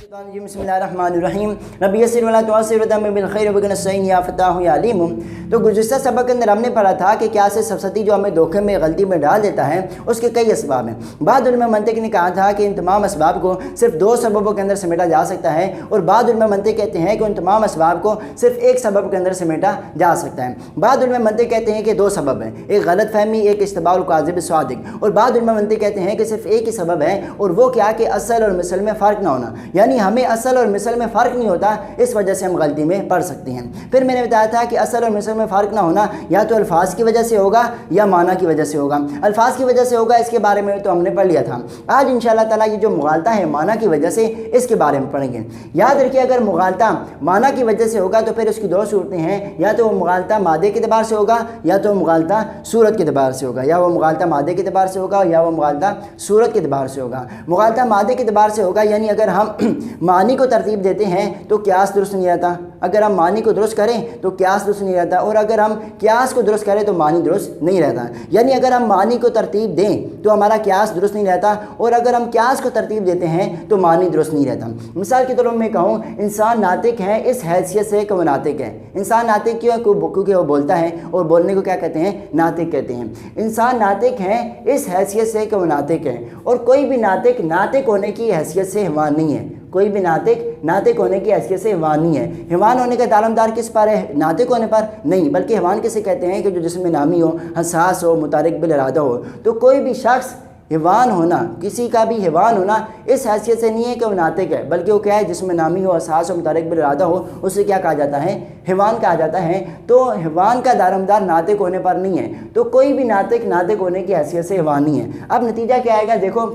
बिस्मिल्लाहिर्रहमानिर्रहीम रब्बी यस्सिर वला तुअस्सिर वदम्मिर बिल खैर वबिक नस्तईन या फताह या अलीम। तो गुज़िश्ता सबक के अंदर हमने पढ़ा था कि क्या से सब्सिडी जो हमें धोखे में गलती में डाल देता है उसके कई असबाब हैं। बाद उलमा मंतिक ने कहा था कि इन तमाम असबाब को सिर्फ दो सबबों के अंदर समेटा जा सकता है, और बाद उलमा मंतिक कहते हैं कि उन तमाम असबाब को सिर्फ एक सबब के अंदर समेटा जा सकता है। बाद उलमा मंतिक कहते हैं कि दो सबब हैं, एक गलत फहमी, एक इस्तिबाउल काज़िब सादिक। और बाद उलमा मंतिक कहते हैं कि सिर्फ एक ही सबब है, और वो क्या कि असल और मिसल में फ़र्क ना होना, यानी हमें असल और मिसल में फ़र्क नहीं होता, इस वजह से हम गलती में पढ़ सकते हैं। फिर मैंने बताया था कि असल और मिसल में फ़र्क ना होना या तो अल्फाज की वजह से होगा या माना की वजह से होगा। अल्फाज की वजह से होगा, इसके बारे में तो हमने पढ़ लिया था। आज इंशाअल्लाह ताला ये जो मुगालता है माना की वजह से, इसके बारे में पढ़ेंगे। याद रखिए, अगर मुगालता माना की वजह से होगा तो फिर उसकी दो सूरतें हैं, या तो वो मुगालता मादे के अतबार से होगा या तो मुगालता सूरत के अतबार से होगा, या वो मुगालता मादे के अतबार से होगा या वो मुगालता सूरत के अतबार से होगा। मुगालता मादे के अतबार से होगा, यानी अगर हम मानी को तरतीब देते हैं तो क्यास दुरुस्त नहीं रहता, अगर हम मानी को दुरुस्त करें तो क्यास दुरुस्त नहीं रहता, और अगर हम क्यास को दुरुस्त करें तो मानी दुरुस्त नहीं रहता। यानी अगर हम मानी को तरतीब दें तो हमारा क्यास दुरुस्त नहीं रहता, और अगर हम क्यास को तरतीब देते हैं तो मानी दुरुस्त नहीं रहता। मिसाल के तौर पर मैं कहूँ, इंसान नातिक है इस हैसियत से कि वो नातिक है। इंसान नातिक क्यों? क्योंकि वो बोलता है, और बोलने को क्या कहते हैं? नातिक कहते हैं। इंसान नातिक है इस हैसियत से कि वो नातिक है, और कोई भी नातिक नातिक होने की हैसियत से हिवान नहीं है। कोई भी नातिक नातिक होने की हैसियत से हिवान नहीं है। हिवान होने का दारोमदार किस पर है? नातिक होने पर नहीं, बल्कि हिवान किसे कहते हैं कि जो जिसमें नामी हो, हसास हो, मुतारिक बिल इरादा हो। तो कोई भी शख्स हिवान होना, किसी का भी हिवान होना इस हैसियत से नहीं है कि वो नातिक है, बल्कि वो क्या है? जिसमें नामी हो, हसास हो, मुतारिक बिल इरादा हो, उसे क्या कहा जाता है? हिवान कहा जाता है। तो हिवान का दारोमदार नातिक होने पर नहीं है, तो कोई भी नातिक नातिक होने की हैसियत से हिवान नहीं है। अब नतीजा क्या आएगा? देखो,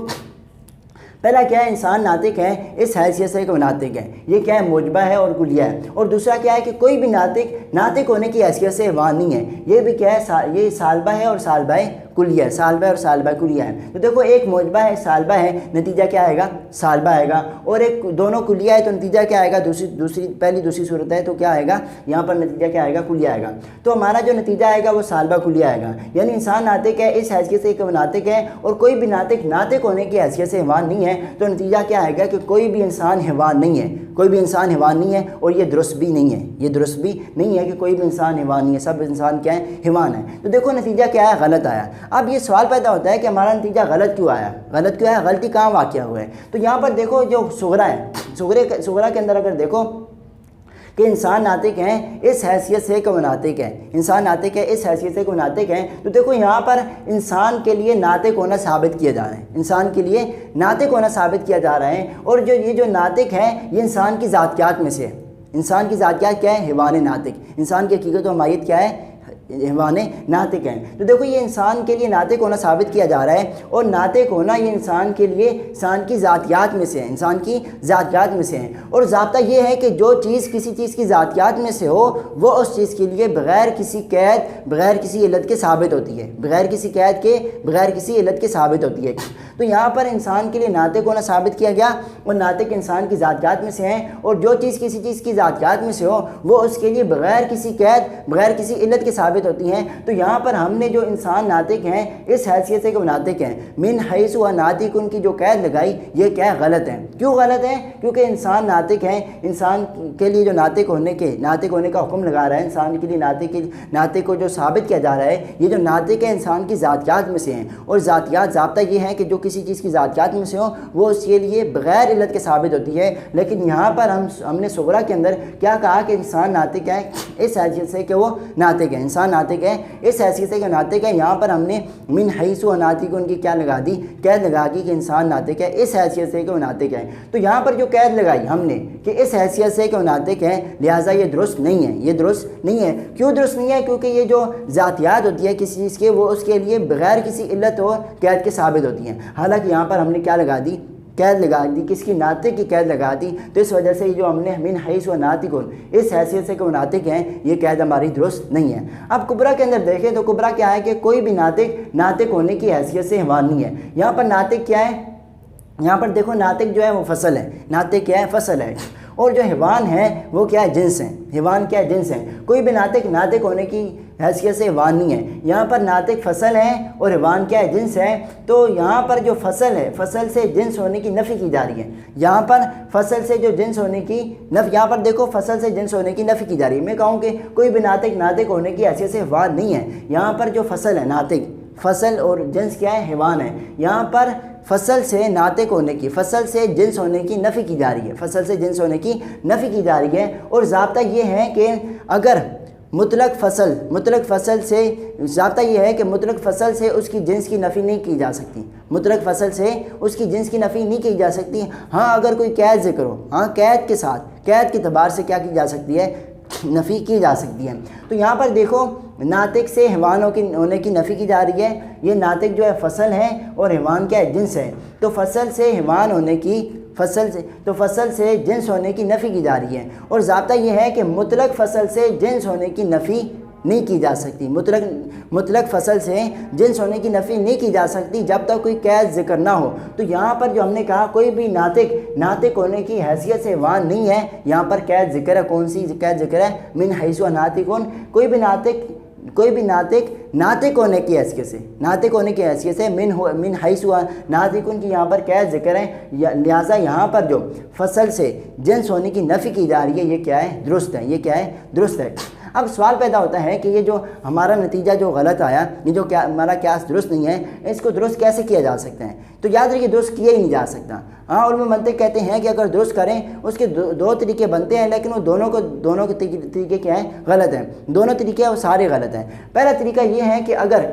पहला क्या है? इंसान नातिक है इस हैसियत से कि वो नातिक है, ये क्या है? मुजबा है और कुलिया है। और दूसरा क्या है कि कोई भी नातिक नातिक होने की हैसियत से हिवान नहीं है, ये भी क्या है? ये सालबा है और सालबा कुलिया है, सालबा और सालबा कुलिया है। तो देखो, एक मुजबा है, सालबा है, नतीजा क्या आएगा? सालबा आएगा। और एक दोनों कुलिया है, तो नतीजा क्या आएगा? पहली दूसरी सूरत है, तो क्या आएगा? यहाँ पर नतीजा क्या आएगा? कुलिया आएगा। तो हमारा जो नतीजा आएगा वो सालबा कुलिया आएगा। यानी इंसान नातिक है इस हैसियत से कि वो नातिक है, और कोई भी नातिक नातिक होने की हैसियत से हिवान नहीं है। तो नतीजा क्या आएगा कि कोई भी इंसान हिवान नहीं है, कोई भी इंसान हिवान नहीं है, और ये दुरुस्त भी नहीं है, ये दुरुस्त भी नहीं है कि कोई भी इंसान हिवान नहीं है, सब इंसान क्या है? हिवान है। तो देखो, नतीजा क्या है? गलत आया। अब ये सवाल पैदा होता है कि हमारा नतीजा गलत क्यों आया? गलत क्यों आया? गलती कहाँ वाक़या हुआ है? तो यहाँ पर देखो, जो सुगरा है, सुगरा के अंदर अगर देखो कि इंसान नातिक हैं इस हैसियत से कि वो नातिक है, इंसान नातिक है इस हैसियत से कि वो नातिक है। तो देखो, यहाँ पर इंसान के लिए नातिक होना साबित किया जा रहा है, इंसान के लिए नातिक होना साबित किया जा रहा है। और ये जो नातिक है ये इंसान की ज़ातियात में से है। इंसान की ज़ातियात क्या है? हिवान नातिक। इंसान की हकीकत व माहियत क्या है? हिवान नातिक हैं। तो देखो, ये इंसान के लिए नातिक होना साबित किया जा रहा है, और नातिक होना ये इंसान के लिए इंसान की ज़ातियात में से है, इंसान की ज़ातियात में से है। और ज़ाब्ता ये है कि जो चीज़ किसी चीज़ की ज़ातियात में से हो वो उस चीज़ के लिए बग़ैर किसी कैद, बग़ैर किसी इल्लत के साबित होती है, बग़ैर किसी कैद के, बग़ैर किसी इल्लत के साबित होती है। तो यहाँ पर इंसान के लिए नातिक होना साबित किया गया, और नातिक इंसान की ज़ातियात में से हैं, और जो चीज़ किसी चीज़ की ज़ातियात में से हो वो उसके लिए बग़ैर किसी कैद, बग़ैर किसी इल्लत के साबित होती हैं। तो यहाँ पर हमने जो इंसान नातिक हैं इस हैसियत से कि वो नातिक हैं, मिन हैसु व नातिक, उनकी जो कैद लगाई ये क्या है? गलत है। क्यों गलत है? क्योंकि इंसान नातिक हैं, इंसान के लिए जो नातिक होने का हुक्म लगा रहा है, इंसान के लिए नातिक को जो साबित किया जा रहा है, ये जो नातिक है इंसान की ज़ातियात में से हैं। और ज़ातियात, ज़ाब्ता ये है कि जो किसी चीज़ की ज़ातियात में से हो वो उसके लिए बग़ैर इल्लत के साबित होती है। लेकिन यहाँ पर हमने सुगरा के अंदर क्या कहा कि इंसान नातिक है इस हैसियत से कि वो नातिक है, इंसान नातिक है इस हैसियत से कि नातिक है। यहाँ पर हमने मिन हैसु व नातिक उनकी क्या लगा दी? कैद लगा दी कि इंसान नातिक है इस हैसियत से कि वो नातिक है। तो यहाँ पर जो कैद लगाई हमने कि इस हैसियत से कि वो नातिक है, लिहाजा ये दुरुस्त नहीं है, ये दुरुस्त नहीं है। क्यों दुरुस्त नहीं है? क्योंकि ये जो ज़ातियात होती है किसी चीज़ के, वो उसके लिए बग़ैर किसी इल्लत और कैद के साबित होती हैं। हालांकि यहाँ पर हमने क्या लगा दी? कैद लगा दी, किसकी? नातिक की कैद लगा दी। तो इस वजह से ये जो हमने मिन हैस व नातिकुन इस हैसियत से कि वो नातिक हैं, ये कैद हमारी दुरुस्त नहीं है। अब कुबरा के अंदर देखें तो कुबरा क्या है कि कोई भी नातिक नातिक होने की हैसियत से हिवान नहीं है। यहाँ पर नातिक क्या है? यहाँ पर देखो नातिक जो है वो फसल है, नातिक क्या है, फसल है, और जो हिवान है वो क्या है, जिन्स है। हिवान क्या है, जिन्स है। कोई भी नातिक होने की हैसियत से हिवान नहीं है। यहाँ पर नातिक फसल है और हिवान क्या है, जिन्स है। तो यहाँ पर जो फसल है, फसल से जिन्स होने की नफ़ी की जा रही है। यहाँ पर फसल से जो जिन्स होने की यहाँ पर देखो फसल से जिन्स होने की नफ़ी की जा रही है। मैं कहूँ कि कोई भी नातिक होने की हैसियत से हिवान नहीं है। यहाँ पर जो फसल है, नातिक, फसल और जिन्स क्या है, हिवान है। यहाँ पर फसल से नातिक होने की, फसल से जिन्स होने की नफ़ी की जा रही है, फसल से जिन्स होने की नफ़ी की जा रही है। और ज़ाब्ता ये है कि अगर मुतलक फसल से ज़ाब्ता ये है कि मुतलक फसल से उसकी जिन्स की नफ़ी नहीं की जा सकती, मुतलक फसल से उसकी जिन्स की नफ़ी नहीं की जा सकती। हाँ, अगर कोई कैद ज़िक्र हो, हाँ, कैद के साथ, कैद के एतबार से क्या की जा सकती है, नफ़ी की जा सकती है। तो यहाँ पर देखो नातिक से हिवान होने की नफ़ी की जा रही है। ये नातिक जो है फसल है और हिवान क्या है, जिन्स है। तो फसल से हिवान होने की, फसल से जिन्स होने की नफ़ी की जा रही है। और ज़ाब्ता ये है कि मुतलक फसल से जिन्स होने की नफ़ी नहीं की जा सकती, मुतलक फसल से जिन्स होने की नफ़ी नहीं की जा सकती जब तक कोई कैद ज़िक्र ना हो। तो यहाँ पर जो हमने कहा कोई भी नातिक होने की हैसियत से हिवान नहीं है। यहाँ पर कैद ज़िक्र है, कौन सी कैद ज़िक्र है, मिन हैसु नातिकुन। कोई भी नातिक होने की हैसियत से मिन हैसु नातिकुन की यहाँ पर कैद ज़िक्र है। लिहाजा यहाँ पर जो फसल से जिन्स होने की नफ़ी की जा रही है ये क्या है, दुरुस्त है। ये क्या है, दुरुस्त है। अब सवाल पैदा होता है कि ये जो हमारा नतीजा जो गलत आया, ये जो क्या हमारा क्यास दुरुस्त नहीं है, इसको दुरुस्त कैसे किया जा सकता है। तो याद रखिए दुरुस्त किया ही नहीं जा सकता। हाँ, और मंतिक कहते हैं कि अगर दुरुस्त करें उसके दो तरीके बनते हैं, लेकिन वो दोनों के तरीके क्या हैं, गलत हैं। दोनों तरीके वो सारे गलत हैं। पहला तरीका ये है कि अगर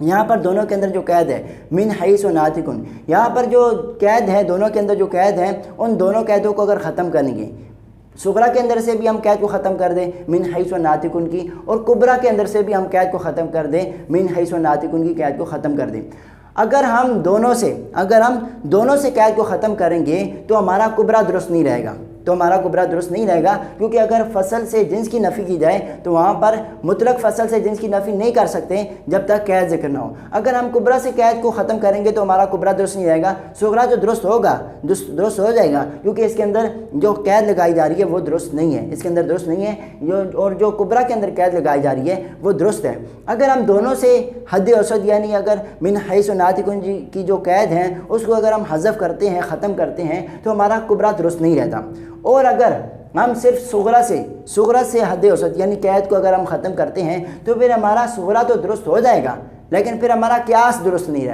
यहाँ पर दोनों के अंदर जो कैद है, मिन हैसु नातिकुन, यहाँ पर जो कैद है, दोनों के अंदर जो कैद है, उन दोनों कैदों को अगर ख़त्म करेंगे, सुगरा के अंदर से भी हम कैद को ख़त्म कर दें मिन हैसु नातिकुन की, और कुबरा के अंदर से भी हम कैद को ख़त्म कर दें मिन हैसु नातिकुन की, कैद को ख़त्म कर दें। अगर हम दोनों से कैद को ख़त्म करेंगे तो हमारा कुबरा दुरुस्त नहीं रहेगा, क्योंकि अगर फसल से जिन्स की नफ़ी की जाए तो वहाँ पर मुतलक फसल से जिन्स की नफ़ी नहीं कर सकते जब तक कैद ज़िक्र ना हो। अगर हम कुबरा से कैद को ख़त्म करेंगे तो हमारा कुबरा दुरुस्त नहीं रहेगा, सुगरा जो दुरुस्त हो जाएगा, क्योंकि इसके अंदर जो कैद लगाई जा रही है वो दुरुस्त नहीं है, इसके अंदर दुरुस्त नहीं है। और जो कुबरा के अंदर कैद लगाई जा रही है वो दुरुस्त है। अगर हम दोनों से हद औसत यानी अगर मिन हैसु नातिकुन की जो कैद हैं उसको अगर हम हज़फ करते हैं, ख़त्म करते हैं, तो हमारा कुबरा दुरुस्त नहीं रहता। और अगर हम सिर्फ सुगरा से हद औसत यानी कैद को अगर हम ख़त्म करते हैं तो फिर हमारा सुगरा तो दुरुस्त हो जाएगा, लेकिन फिर हमारा क्यास दुरुस्त नहीं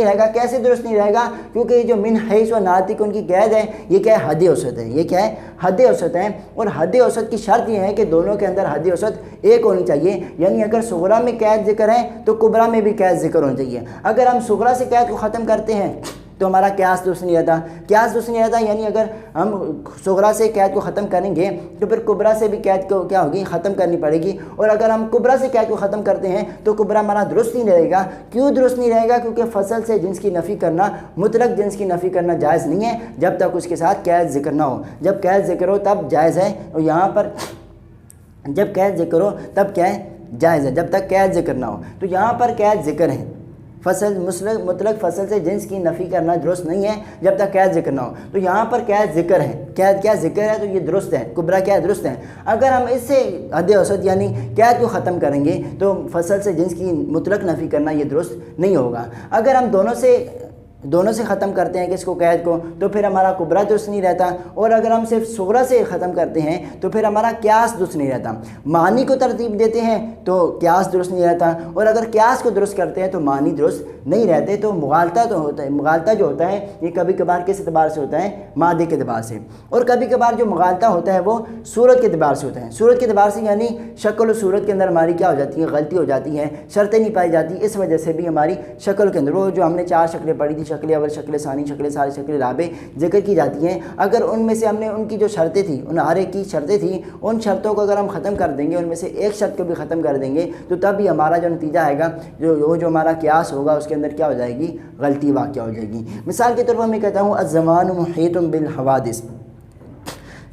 रहेगा। कैसे दुरुस्त नहीं रहेगा? क्योंकि जो मिन हैसु नातिकुन की कैद है ये क्या है, हद औसत है। ये क्या है, हद औसत है। और हद औसत की शर्त ये है कि दोनों के अंदर हद औसत एक होनी चाहिए, यानी अगर सुगरा में कैद ज़िक्र है तो कुबरा में भी कैद ज़िक्र होनी चाहिए। अगर हम सुगरा से कैद को ख़त्म करते हैं तो हमारा क्यास दुरुस्त नहीं रहता, यानी अगर हम सुगरा से कैद को ख़त्म करेंगे तो फिर कुबरा से भी कैद को क्या होगी, ख़त्म करनी पड़ेगी। और अगर हम कुबरा से कैद को ख़त्म करते हैं तो कुबरा हमारा दुरुस्त नहीं रहेगा। क्यों दुरुस्त नहीं रहेगा? क्योंकि फसल से जिन्स की नफ़ी करना, मुतलक जिन्स की नफ़ी करना जायज़ नहीं है जब तक उसके साथ कैद ज़िक्र ना हो। जब कैद ज़िक्र हो तब जायज़ है, और यहाँ पर जब कैद ज़िक्र हो तब क्या है, जायज़ है, जब तक कैद ज़िक्र ना हो। तो यहाँ पर कैद ज़िक्र है, मुतलक फसल से जिन्स की नफ़ी करना दुरुस्त नहीं है जब तक कैद ज़िक्र ना हो। तो यहाँ पर कैद ज़िक्र है, कैद क्या ज़िक्र है, तो ये दुरुस्त है, कुबरा क्या है, दुरुस्त है। अगर हम इससे हद औसत यानी कैद को ख़त्म करेंगे तो फसल से जिन्स की मुतलक नफ़ी करना ये दुरुस्त नहीं होगा। अगर हम दोनों से ख़त्म करते हैं किसको, कैद को, तो फिर हमारा कुबरा दुरुस्त नहीं रहता। और अगर हम सिर्फ सुगरा से ख़त्म करते हैं तो फिर हमारा क्यास दुरुस्त नहीं रहता। मानी को तरतीब देते हैं तो क्यास दुरुस्त नहीं रहता, और अगर क्यास को दुरुस्त करते हैं तो मानी दुरुस्त नहीं रहते। तो मुगालता जो होता है ये कभी कभार किस एतबार से होता है, मादे के एतबार से, और कभी कभार जो मुगालता होता है वो सूरत के एतबार से होता है। सूरत के एतबार से यानी शक्ल और सूरत के अंदर हमारी क्या हो जाती है, गलती हो जाती है, शर्तें नहीं पाई जाती। इस वजह से भी हमारी शक्ल के अंदर वो जो हमने 4 शक्लें पढ़ी थी, शक्ल अवल, शक्ल सानी, शक्ल सारी, शक्ल राबे जिक्र की जाती हैं। अगर उनमें से हमने उनकी जो शर्तें थी, उन हर एक की शर्तें थी, उन शर्तों को अगर हम ख़त्म कर देंगे, उनमें से एक शर्त को भी ख़त्म कर देंगे, तो तब भी हमारा जो नतीजा आएगा, जो हमारा क्यास होगा उसके अंदर क्या हो जाएगी, गलती वाक़या हो जाएगी। मिसाल के तौर पर मैं कहता हूँ अज़्ज़मानु मुहीतुन बिल हवादिस,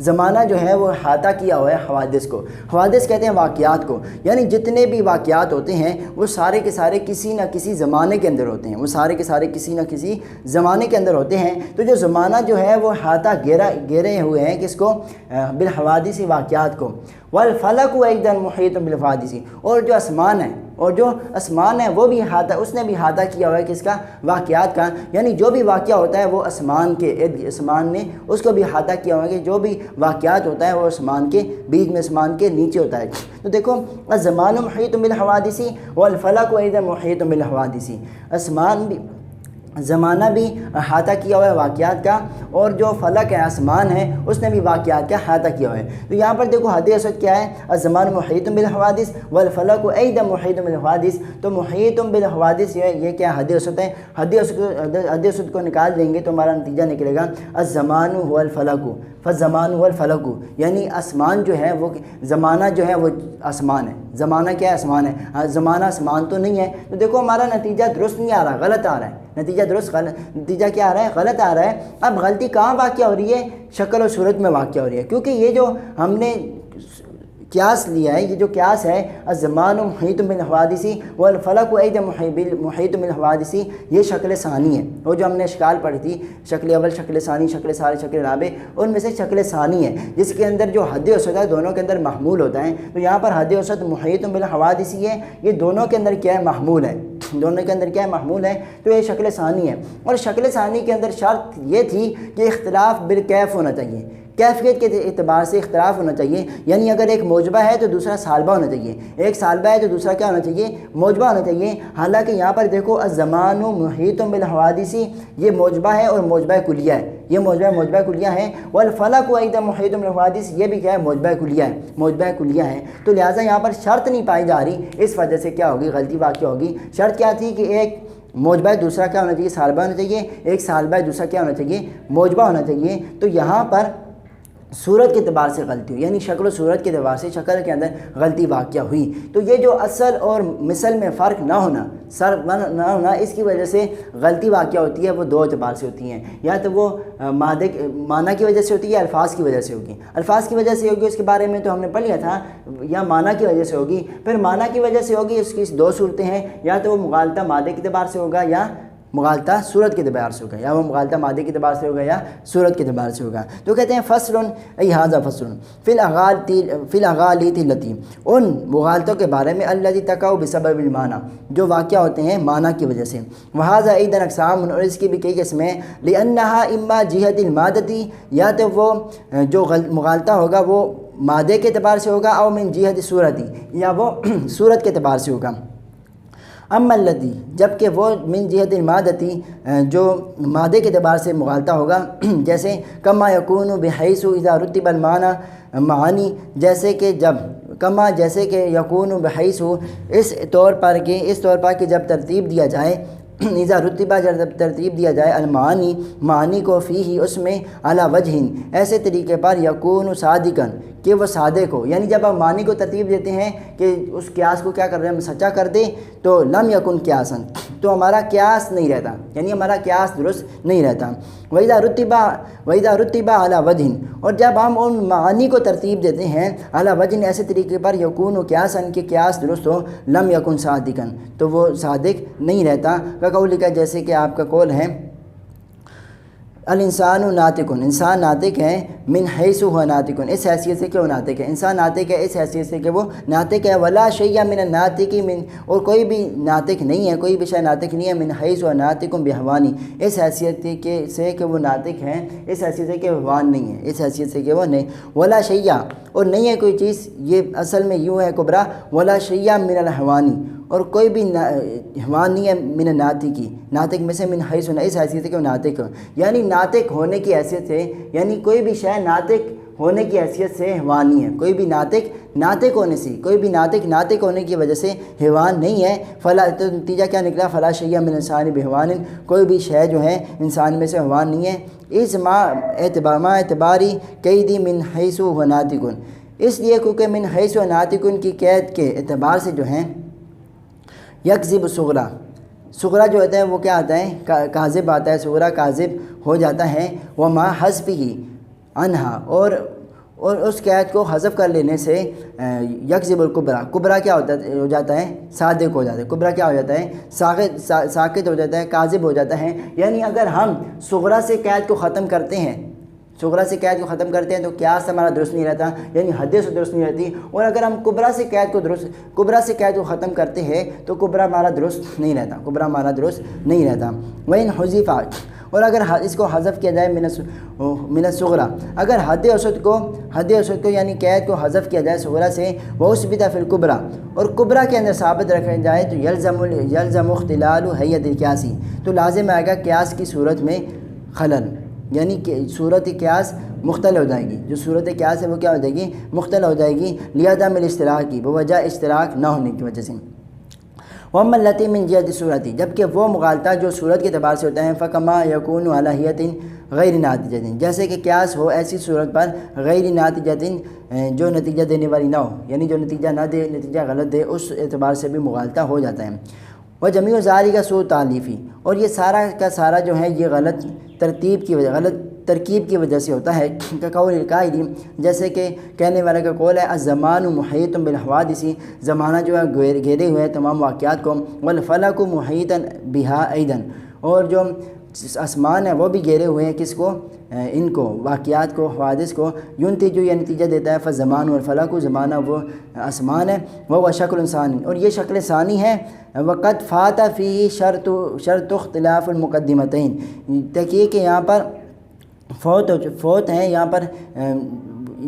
زمانہ جو ہے وہ احاطہ کیا ہوا ہے حوادث کو. حوادث کہتے ہیں واقعات کو، یعنی جتنے بھی واقعات ہوتے ہیں وہ سارے کے سارے کسی نہ کسی زمانے کے اندر ہوتے ہیں، وہ سارے کے سارے کسی نہ کسی زمانے کے اندر ہوتے ہیں. تو جو زمانہ جو ہے وہ احاطہ گھیرے ہوئے ہیں کس کو؟ بالحوادث واقعات کو. والفلک ایضا محیط بالحوادث، اور جو آسمان ہے وہ بھی احاطہ، اس نے بھی احاطہ کیا ہوا ہے کس کا؟ واقعات کا. یعنی جو بھی واقعہ ہوتا ہے وہ آسمان نے اس کو بھی احاطہ کیا ہوا ہے کہ جو بھی واقعات ہوتا ہے وہ آسمان کے بیچ میں، آسمان کے نیچے ہوتا ہے. تو دیکھو الزمان محیط بالحوادث والفلک ایضا محیط بالحوادث، زمانہ بھی احاطہ کیا ہوا ہے واقعات کا، اور جو فلک ہے آسمان ہے اس نے بھی واقعات کا احاطہ کیا ہوا ہے. تو یہاں پر دیکھو حد اسود کیا ہے؟ الزمان محیط بالحوادث والفلک ایضا محیط بالحوادث. تو محیط بالحوادث یہ کیا حد اسود ہے؟ حد اسود کو نکال دیں گے تو ہمارا نتیجہ نکلے گا الزمان هو الفلک فالزمان هو الفلک، یعنی آسمان جو ہے وہ زمانہ جو ہے وہ آسمان ہے. زمانہ کیا ہے؟ آسمان ہے. زمانہ آسمان تو نہیں ہے. تو دیکھو ہمارا نتیجہ درست نہیں آ رہا، غلط آ رہا ہے. نتیجہ کیا آ رہا ہے؟ غلط آ رہا ہے. اب غلطی کہاں واقع ہو رہی ہے؟ شکل و صورت میں واقع ہو رہی ہے، کیونکہ یہ جو ہم نے قیاس لیا ہے، یہ جو قیاس ہے الزمان محیط بالحوادث والفلک ایضا محیط بالحوادث، یہ شکل ثانی ہے. وہ جو ہم نے اشکال پڑھی تھی، شکل اول، شکل ثانی، شکل ثالث، شکل رابع، ان میں سے شکل ثانی ہے جس کے اندر جو حد اوسط ہے دونوں کے اندر محمول ہوتا ہے. تو یہاں پر حد اوسط محیط بالحوادث ہے، یہ دونوں کے اندر کیا ہے؟ محمول ہے. دونوں کے اندر کیا ہے؟ محمول ہے. تو یہ شکل ثانی ہے. اور شکل ثانی کے اندر شرط یہ تھی کہ اختلاف بالکیف ہونا چاہیے، کیفیت کے اعتبار سے اختلاف ہونا چاہیے. یعنی اگر ایک موجبہ ہے تو دوسرا سالبہ ہونا چاہیے، ایک سالبہ ہے تو دوسرا کیا ہونا چاہیے؟ موجبہ ہونا چاہیے. حالانکہ یہاں پر دیکھو الزمان محیط بالحوادث، یہ موجبہ ہے اور موجبہ کلیہ ہے. یہ موجبہ کلیہ ہے. والفلک ایضا محیط بالحوادث، یہ بھی کیا ہے؟ موجبہ کلیہ ہے. موجبہ کلیہ ہے. تو لہٰذا یہاں پر شرط نہیں پائی جا رہی، اس وجہ سے کیا ہوگی؟ غلطی واقع ہوگی. شرط کیا تھی کہ ایک موجبہ دوسرا کیا ہونا چاہیے؟ سالبہ ہونا چاہیے. ایک سالبہ دوسرا کیا ہونا چاہیے؟ موجبہ ہونا چاہیے. تو یہاں پر صورت کے اعتبار سے غلطی ہوئی، یعنی شکل و صورت کے اعتبار سے شکل کے اندر غلطی واقع ہوئی. تو یہ جو اصل اور مثل میں فرق نہ ہونا اس کی وجہ سے غلطی واقع ہوتی ہے. وہ دو اعتبار سے ہوتی ہیں، یا تو وہ معنی کی وجہ سے ہوتی ہے، الفاظ کی وجہ سے ہوگی. الفاظ کی وجہ سے ہوگی اس کے بارے میں تو ہم نے پڑھ لیا تھا، یا معنی کی وجہ سے ہوگی. پھر معنی کی وجہ سے ہوگی، اس کی دو صورتیں ہیں، یا تو وہ مغالطہ مادے کے اعتبار سے ہوگا یا مغالطہ صورت کے اعتبار سے ہوگا، یا وہ مغالطہ مادے کے اعتبار سے ہوگا یا صورت کے اعتبار سے ہوگا. تو کہتے ہیں فصل ای ھذا فصل فی الاغالط التی، ان مغالطوں کے بارے میں الذی تقع بسبب المعنی، جو واقع ہوتے ہیں معنی کی وجہ سے. وھذا ایضا اقسام، اور اس کی بھی کئی قسمیں. لانھا اما جہت المادتی، یا تو وہ جو مغالطہ ہوگا وہ مادے کے اعتبار سے ہوگا، او من جہت صورتی، یا وہ صورت کے اعتبار سے ہوگا. اما الذی، جبکہ وہ من جہت المادتی، جو مادے کے اعتبار سے مغالطہ ہوگا، جیسے کما یکون بحیث اذا رتب المعنی معانی، جیسے کہ یکون بحیث، اس طور پر کہ جب ترتیب دیا جائے، اذا رتبہ، جب ترتیب دیا جائے المعانی، معانی کو فیہ، اس میں، علی وجہ، ایسے طریقے پر یکون صادقاً، کہ وہ صادق ہو. یعنی جب ہم معنی کو ترتیب دیتے ہیں کہ اس قیاس کو کیا کر رہے ہیں؟ ہم سچا کر دیں، تو لم یکن قیاساً، تو ہمارا قیاس نہیں رہتا، یعنی ہمارا قیاس درست نہیں رہتا. وَإِذَا رُتِّبَ عَلَى وَجْهٍ، اور جب ہم ان معانی کو ترتیب دیتے ہیں علی وجہ، ایسے طریقے پر یکون قیاساً، کہ قیاس درست ہو، لم یکن صادقاً، تو وہ صادق نہیں رہتا. کقولک، جیسے کہ آپ کا قول ہے الانسان ناطق، انسان ناطق ہے، من حیث ہوا ناطق، اس حیثیت سے کہ وہ ناطق ہے. انسان ناطق ہے اس حیثیت سے کہ وہ ناطق ہے. ولا شیء من الناطق، اور کوئی بھی ناطق نہیں ہے، کوئی بھی شے ناطق نہیں ہے، من حیث ہوا ناطق بحوانی، اس حیثیت سے کہ وہ ناطق ہیں، اس حیثیت سے کہ حیوان نہیں ہے، اس حیثیت سے کہ وہ نہیں. ولا شیء، اور نہیں ہے کوئی چیز، یہ اصل میں یوں ہے کبرا، ولا شیء من الحوانی، اور کوئی بھی حیوان نہیں ہے من الناطقی، ناطق میں سے، من حیث، اس حیثیت سے کہ وہ ناطق ہو، یعنی ناطق ہونے کی حیثیت سے، یعنی کوئی بھی شے ناطق ہونے کی حیثیت سے حیوان نہیں ہے. کوئی بھی ناطق ہونے سے، کوئی بھی ناطق ہونے کی وجہ سے حیوان نہیں ہے. فلا، تو نتیجہ کیا نکلا؟ فلا شیء من الانسان بحیوان، کوئی بھی شے جو ہے انسان میں سے حیوان نہیں ہے. اس ما اعتباری قیدی من حیث و ناطق، اس لیے کیونکہ من حیث و ناطق کی قید کے اعتبار سے جو ہیں یکذب صغرا جو ہوتا ہے وہ کیا آتا ہے؟ کاذب آتا ہے. صغرا کاذب ہو جاتا ہے. وما حذفہ عنہا، اور اور اس قید کو حذف کر لینے سے یکذب الکبریٰ، کبریٰ کیا ہو جاتا ہے؟ صادق ہو جاتا ہے، کبریٰ کیا ہو جاتا ہے؟ ساکت ہو جاتا ہے، کاذب ہو جاتا ہے۔ یعنی اگر ہم صغریٰ سے قید کو ختم کرتے ہیں، صغریٰ سے قید کو ختم کرتے ہیں تو قیاس ہمارا درست نہیں رہتا، یعنی حدیث درست نہیں رہتی، اور اگر ہم کبریٰ سے قید کو ختم کرتے ہیں تو کبریٰ ہمارا درست نہیں رہتا، کبریٰ ہمارا درست نہیں رہتا۔ وَإِنْ حُذِفَ، اور اگر اس کو حذف کیا جائے من الصغریٰ، اگر حد اوسط کو یعنی قید کو حذف کیا جائے صغریٰ سے، وَأُثْبِتَ فِي الْكُبْرَى، اور کبریٰ کے اندر ثابت رکھا جائے تو یلزم اختلال حیت القیاسی، تو لازم آئے گا قیاس کی صورت میں خلل، یعنی کہ صورت قیاس مختلف ہو جائے گی، جو صورت قیاس ہے وہ کیا ہو جائے گی؟ مختلف ہو جائے گی، لعدم الاشتراک کی، بوجہ اشتراک نہ ہونے کی وجہ سے۔ وَأَمَّا الَّتِي مِنْ جِهَةِ الصُّورَةِ، جبکہ وہ مغالطہ جو صورت کے اعتبار سے ہوتا ہے، فَكَمَا يَكُونُ عَلَى هِيَةٍ غَيْرِ نَاتِجَةٍ، جیسے کہ قیاس ہو ایسی صورت پر غیر ناتجۃ، جو نتیجہ دینے والی نہ ہو، یعنی جو نتیجہ نہ دے، نتیجہ غلط دے، اس اعتبار سے بھی مغالطہ ہو جاتا ہے۔ وَجَمِيعُ ذَلِكَ سُوءُ تَأْلِيفِ، اور یہ سارا کا سارا جو ہے یہ غلط ترکیب کی وجہ سے ہوتا ہے، کقول القائل، جیسے کہ کہنے والے کا قول ہے، الزمان محیط بالحوادث، زمانہ جو ہے گھیرے ہوئے ہے تمام واقعات کو، والفلک محیط بہا ایضا، اور جو آسمان ہے وہ بھی گھیرے ہوئے ہیں کس کو؟ ان کو، واقعات کو، حوادث کو، ینتج یہ نتیجہ دیتا ہے، فالزمان والفلک، زمانہ وہ آسمان ہے، وہ شکل ثانی، اور یہ شکل ثانی ہے، وقد فات فی شرط اختلاف المقدمتین، دیکھیے کہ یہاں پر فوت ہیں، یہاں پر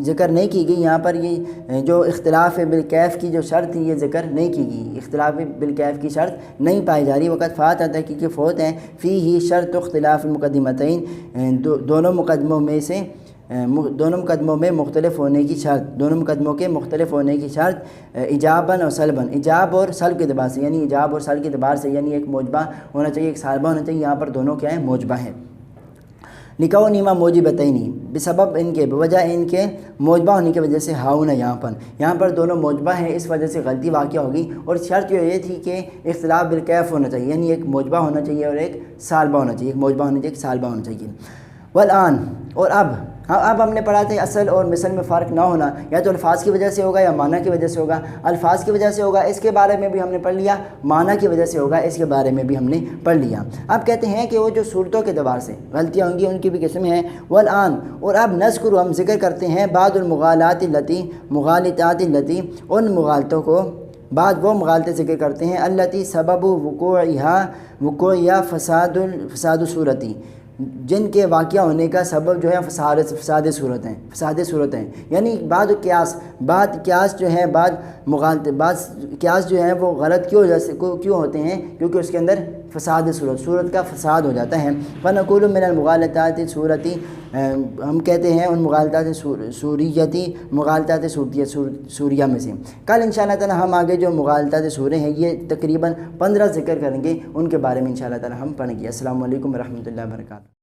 ذکر نہیں کی گئی، یہاں پر یہ جو اختلاف بالکیف کی جو شرط تھی یہ ذکر نہیں کی گئی، اختلاف بالکیف کی شرط نہیں پائی جا رہی، وقت فات آتا ہے کیونکہ فوت ہیں، فی ہی شرط اختلاف المقدمتین، دونوں مقدموں میں مختلف ہونے کی شرط، دونوں مقدموں کے مختلف ہونے کی شرط، ایجاباً اور سلباً، ایجاب اور سلب کے اعتبار سے، یعنی ایجاب اور سلب کے اعتبار سے، یعنی ایک موجبہ ہونا چاہیے، ایک سالبہ ہونا چاہیے، یہاں پر دونوں کیا ہیں؟ موجبہ ہیں۔ نکاح نیما موجبتینی، بسبب ان کے، بوجہ ان کے موجبہ ہونے کی وجہ سے، ہاؤن یہاں پر دونوں موجبہ ہیں، اس وجہ سے غلطی واقع ہوگی، اور شرط یہ تھی کہ اختلاف بالکیف ہونا چاہیے، یعنی ایک موجبہ ہونا چاہیے اور ایک سالبہ ہونا چاہیے، ایک موجبہ ہونا چاہیے، ایک سالبہ ہونا چاہیے۔ والآن، اور اب ہم نے پڑھا تھا اصل اور مثل میں فرق نہ ہونا، یا تو الفاظ کی وجہ سے ہوگا یا معنی کی وجہ سے ہوگا، الفاظ کی وجہ سے ہوگا اس کے بارے میں بھی ہم نے پڑھ لیا، معنی کی وجہ سے ہوگا اس کے بارے میں بھی ہم نے پڑھ لیا۔ اب کہتے ہیں کہ وہ جو صورتوں کے اعتبار سے غلطیاں ہوں گی ان کی بھی قسمیں ہیں، والآن، اور اب نذکر، ہم ذکر کرتے ہیں، بعض المغالطات التی، ان مغالطوں کو، بعد وہ مغالطے ذکر کرتے ہیں، التی سبب وقوعها فساد صورتی، جن کے واقعہ ہونے کا سبب جو ہے فساد صورت ہیں، یعنی بعض قیاس جو ہے، بعض قیاس جو ہے وہ غلط کیوں ہوتے ہیں؟ کیونکہ اس کے اندر فساد صورت کا فساد ہو جاتا ہے۔ فنقول من المغالطات صورتی، ہم کہتے ہیں ان مغالطات سوریتی، مغالطات سوریہ میں سے۔ کل انشاءاللہ تعالی ہم آگے جو مغالطات سورے ہیں یہ تقریباً 15 ذکر کریں گے، ان کے بارے میں انشاءاللہ تعالی ہم پڑھیں گے۔ السلام علیکم ورحمۃ اللہ وبرکاتہ۔